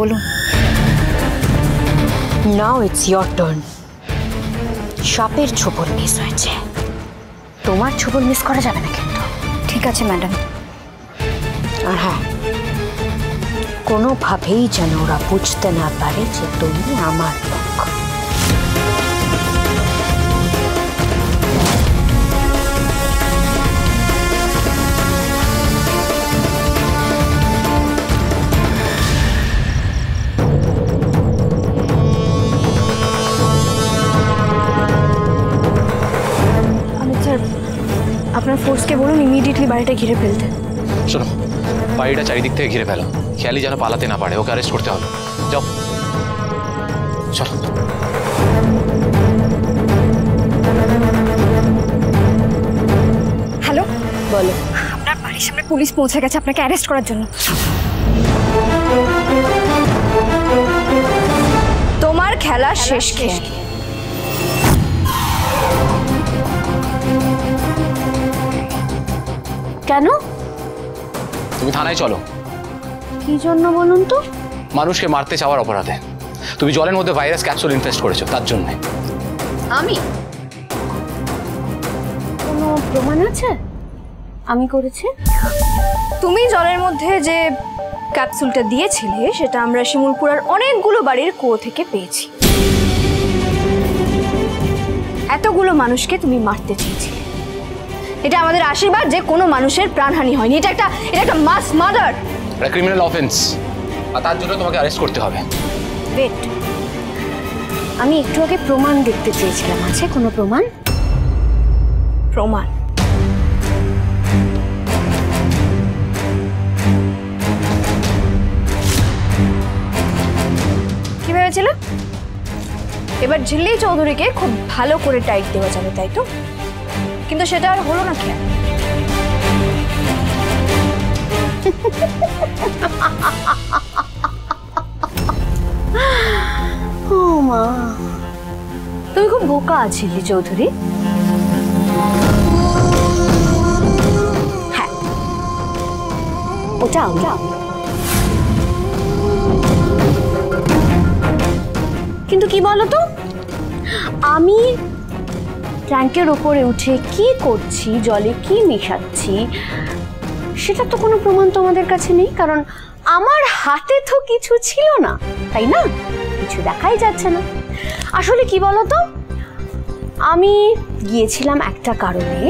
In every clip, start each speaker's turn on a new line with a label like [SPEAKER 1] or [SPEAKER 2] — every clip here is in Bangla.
[SPEAKER 1] বলুন।
[SPEAKER 2] Now it's your turn. সাপের ছোবল মিস হয়েছে, তোমার ছোবল মিস করা যাবে না কিন্তু।
[SPEAKER 1] ঠিক আছে ম্যাডাম।
[SPEAKER 2] আর হ্যাঁ, কোনোভাবেই যেন ওরা বুঝতে না পারে যে তুমি আমার লোক।
[SPEAKER 1] আপনার ফোর্সকে বলুন ইমিডিয়েটলি বাড়িটা ঘিরে ফেলতে।
[SPEAKER 3] শোনো, বাড়িটা চারিদিক থেকে ঘিরে ফেলো, খেয়ালি যেন পালাতে না পারে, ওকে অ্যারেস্ট করতে হবে। যাও চলো।
[SPEAKER 1] হ্যালো,
[SPEAKER 2] বলো।
[SPEAKER 1] আপনার বাড়ির সামনে পুলিশ পৌঁছে গেছে আপনাকে অ্যারেস্ট করার জন্য। তোমার খেলা শেষ।
[SPEAKER 2] কেন?
[SPEAKER 3] তুমি থানায় চলো।
[SPEAKER 2] কি জন্য বলুন তো?
[SPEAKER 3] মানুষকে মারতে চাওয়ার অপরাধে। তুমি জলের মধ্যে ভাইরাস ক্যাপসুল ইনফেস্ট করেছো, তার জন্য।
[SPEAKER 2] আমি? কোনো প্রমাণ আছে আমি করেছি?
[SPEAKER 1] তুমি জলের মধ্যে যে ক্যাপসুলটা দিয়েছিলে সেটা আমরা শিমুলপুরার অনেকগুলো বাড়ির কুয়ো থেকে পেয়েছি। এতগুলো মানুষকে তুমি মারতে চেয়েছিলে। এটা আমাদের আশীর্বাদ যে কোনো মানুষের প্রাণহানি হয়নি। এটা একটা মাস মার্ডার,
[SPEAKER 3] এটা ক্রিমিনাল অফেন্স, আর তার জন্য তোমাকে অ্যারেস্ট করতে হবে।
[SPEAKER 2] ওয়েট, আমি একটু আগে প্রমাণ দেখতে চেয়েছিলাম, আছে কোনো প্রমাণ?
[SPEAKER 1] প্রমাণ? কি ভেবেছিলে এবার ঝিল্লি চৌধুরীকে খুব ভালো করে টাইট দেওয়া যাবে, তাই তো? কিন্তু সেটা আর হলো না কেন?
[SPEAKER 2] ও মা, তুমি খুব বোকা ঝিল্লি চৌধুরী। হ্যাঁ, ওটা কিন্তু কি বলো তো, আমি ট্যাঙ্কের উপরে উঠে কি করছি, জলে কি মেশাচ্ছি, সেটা তো কোনো প্রমাণ তোমাদের কাছে নেই, কারণ আমার হাতে তো কিছু ছিল না, তাই না? কিছু দেখাই যাচ্ছে না। আসলে কি বলো তো, আমি গিয়েছিলাম একটা কারণে।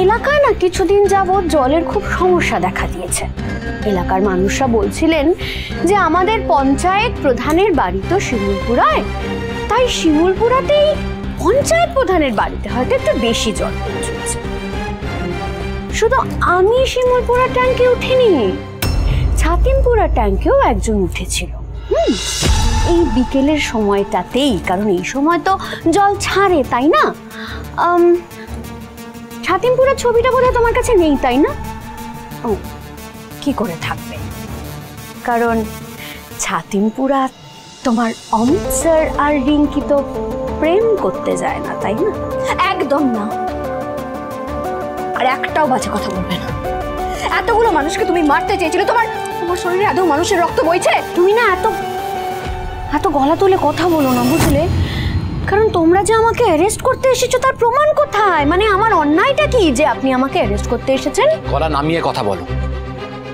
[SPEAKER 2] এলাকায় না কিছুদিন যাবৎ জলের খুব সমস্যা দেখা দিয়েছে। এলাকার মানুষরা বলছিলেন যে আমাদের পঞ্চায়েত প্রধানের বাড়ি তো শিমুলপুরায়, তাই শিমুলপুরাতেই পঞ্চায়েত প্রধানের বাড়িতে হয়তো একটু বেশি জল পৌঁছেছে। শুধু আমি শিমুলপুরা ট্যাঙ্কে উঠিনি, ছাতিমপুরা ট্যাঙ্কেও একজন উঠেছিল। এই বিকেলের সময়টাতেই, কারণ এই সময় তো জল ছাড়ে, তাই না? ছাতিমপুরা ছবিটা বোধহয় তোমার কাছে নেই, তাই না? ও, কি করে থাকবে, কারণ ছাতিমপুরা তোমার অমিত স্যার আর রিঙ্কি তো প্রেম করতে যায় না, তাই না?
[SPEAKER 1] একদম না। আর একটাও বাজে কথা বলবে না। এতগুলো মানুষকে তুমি মারতে চেয়েছিলে, তোমার শরীরে আদৌ মানুষের রক্ত বইছে?
[SPEAKER 2] তুমি না এত গলা তুলে কথা বলো না, বুঝলে? কারণ তোমরা যে আমাকে অ্যারেস্ট করতে এসেছো তার প্রমাণ কোথায়? মানে আমার অন্যায়টা কি যে আপনি আমাকে অ্যারেস্ট করতে এসেছেন?
[SPEAKER 3] গলা নামিয়ে কথা বলো।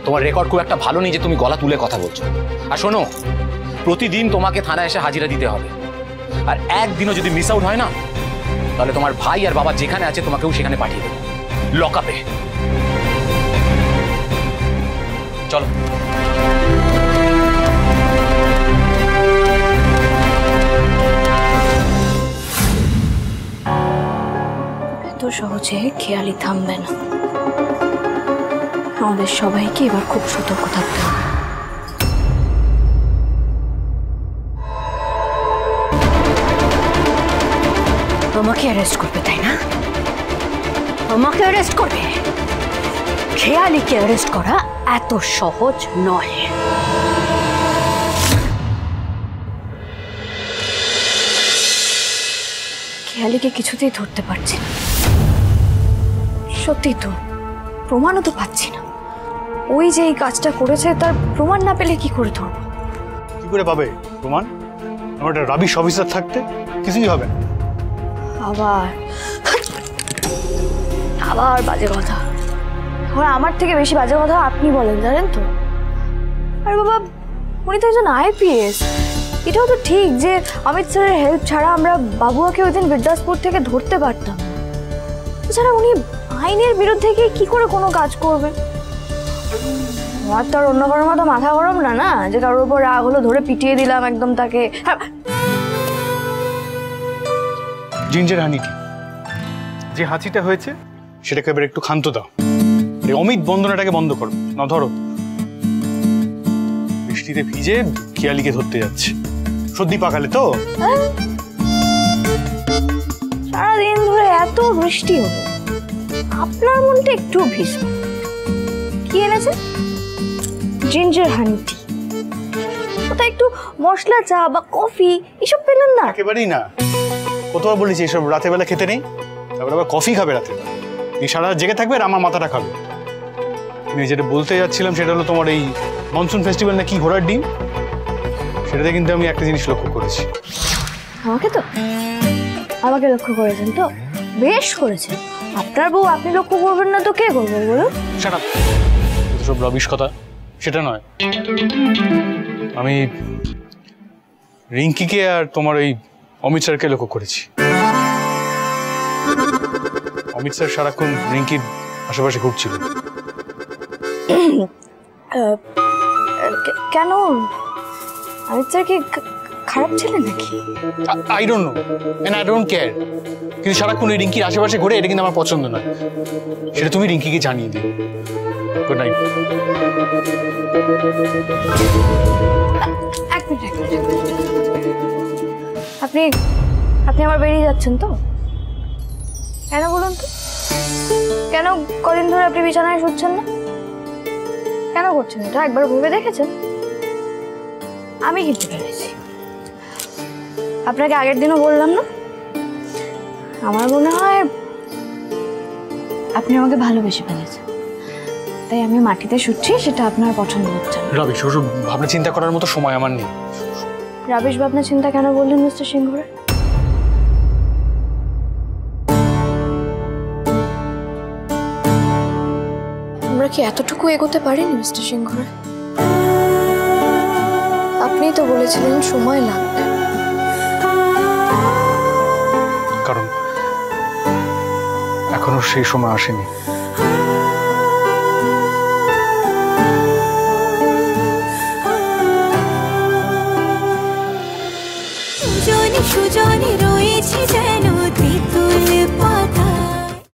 [SPEAKER 3] তোমার রেকর্ড খুব একটা ভালো নেই যে তুমি গলা তুলে কথা বলছো। আর শোনো, প্রতিদিন তোমাকে থানায় এসে হাজিরা দিতে হবে, আর একদিনও যদি মিস আউট হয় না, তাহলে তোমার ভাই আর বাবা যেখানে আছে তোমাকেও সেখানে পাঠিয়ে দেবো, লকআপে। চলো।
[SPEAKER 1] এত সহজে খেয়ালি থামবে না। আমাদের সবাইকে এবার খুব সতর্ক থাকতে হবে।
[SPEAKER 2] আমাকে অ্যারেস্ট করবে, তাই না? আমাকে অ্যারেস্ট করবে? খেয়ালিকে অ্যারেস্ট করা এত সহজ নয়।
[SPEAKER 1] খেয়ালিকে কিছুতেই ধরতে পারছি না। সত্যি তো, প্রমাণও তো পাচ্ছি না। ওই যে এই কাজটা করেছে তার প্রমাণ না পেলে কি করে ধরবো?
[SPEAKER 4] করে পাবে প্রমাণ? আমার একটা রাবিশ অফিসার থাকতে কিছুই হবে না।
[SPEAKER 1] আবার আবার বাজে কথা। এখন আমার থেকে বেশি বাজে কথা আপনি বলেন, জানেন তো? আরে বাবা, উনি তো একজন আইপিএস। এটাও তো ঠিক যে অমিত স্যারের হেল্প ছাড়া আমরা বাবুয়াকে ওই দিন বিদ্যাসপুর থেকে ধরতে পারতাম। এছাড়া উনি আইনের বিরুদ্ধে গিয়ে কি করে কোনো কাজ করবেন? আমার তো আর অন্য কারোর মতো মাথা গরম না, না যে কারোর উপর রাগ হলো ধরে পিটিয়ে দিলাম একদম তাকে। হ্যাঁ,
[SPEAKER 4] জিঞ্জার হানিটি যে হাঁচিটা হয়েছে সেটাকে এবার একটু ক্ষান্ত দাও। এই অমিত বন্দনাটাকে বন্ধ করো না। ধরো, বৃষ্টিতে ভিজে কিয়ালিকে ধরতে যাচ্ছে। সর্দি পাকালে তো।
[SPEAKER 1] সারাদিন ধরে এত বৃষ্টি হলো, আপনার মনটা একটু ভিজল। কি এনেছে? জিঞ্জার হানি টি। কোথায় একটু মশলা চা বা কফি এসব পেলেন না?
[SPEAKER 4] একেবারেই না। কতবার বলেছি এসব রাতের বেলা খেতে নেই। তারপর আবার কফি খাবে রাতে, এই সারা রাত জেগে থাকবে আর আমার মাথাটা খাবে। আমি যেটা বলতে যাচ্ছিলাম সেটা হলো তোমার এই মনসুন ফেস্টিভ্যাল না কি ঘোড়ার ডিম, সেটাতে কিন্তু আমি একটা জিনিস লক্ষ্য করেছি।
[SPEAKER 1] আমাকে লক্ষ্য করেছেন তো? বেশ করেছেন। আপনার বউ আপনি লক্ষ্য করবেন না তো কে করবে বলুন?
[SPEAKER 4] Shut up. সব রবিশ কথা, সেটা নয়। আমি রিঙ্কিকে আর তোমার ওই অমিত স্যারকে লক্ষ্য করেছি। অমিত স্যার সারাক্ষণ রিঙ্কির আশেপাশে ঘুরছিল।
[SPEAKER 1] কেন? অমিত স্যার কি খারাপ ছিলেন নাকি?
[SPEAKER 4] I don't know and I don't care, কিন্তু সারাক্ষণ ওই রিঙ্কির আশেপাশে ঘুরে এটা কিন্তু আমার পছন্দ নয়। সেটা তুমি রিঙ্কিকে জানিয়ে দিও। Good night.
[SPEAKER 1] এক মিনিট। আপনি আপনি আবার বেরিয়ে যাচ্ছেন তো? কেন বলুন তো? কেন কদিন ধরে আপনি বিছানায় শুচ্ছেন না? কেন করছেন এটা? একবার ভেবে দেখেছেন? আমি কিন্তু ভেবেছি। আপনাকে আগের দিনও বললাম না, আমার মনে হয় আপনি আমাকে ভালোবেসে ফেলেছেন, তাই আমি মাটিতে শুচ্ছি, সেটা আপনার পছন্দ হচ্ছে না।
[SPEAKER 4] রবি, ওসব ভাবনা চিন্তা করার মতো সময় আমার নেই।
[SPEAKER 1] রাবিশ ভাবনা চিন্তা কেন বললেন মিস্টার সিংহরা? আমরা কি এতটুকু এগোতে পারিনি মিস্টার সিংহরা? আপনি তো বলেছিলেন সময় লাগবে।
[SPEAKER 4] কারণ এখনো সেই সময় আসেনি।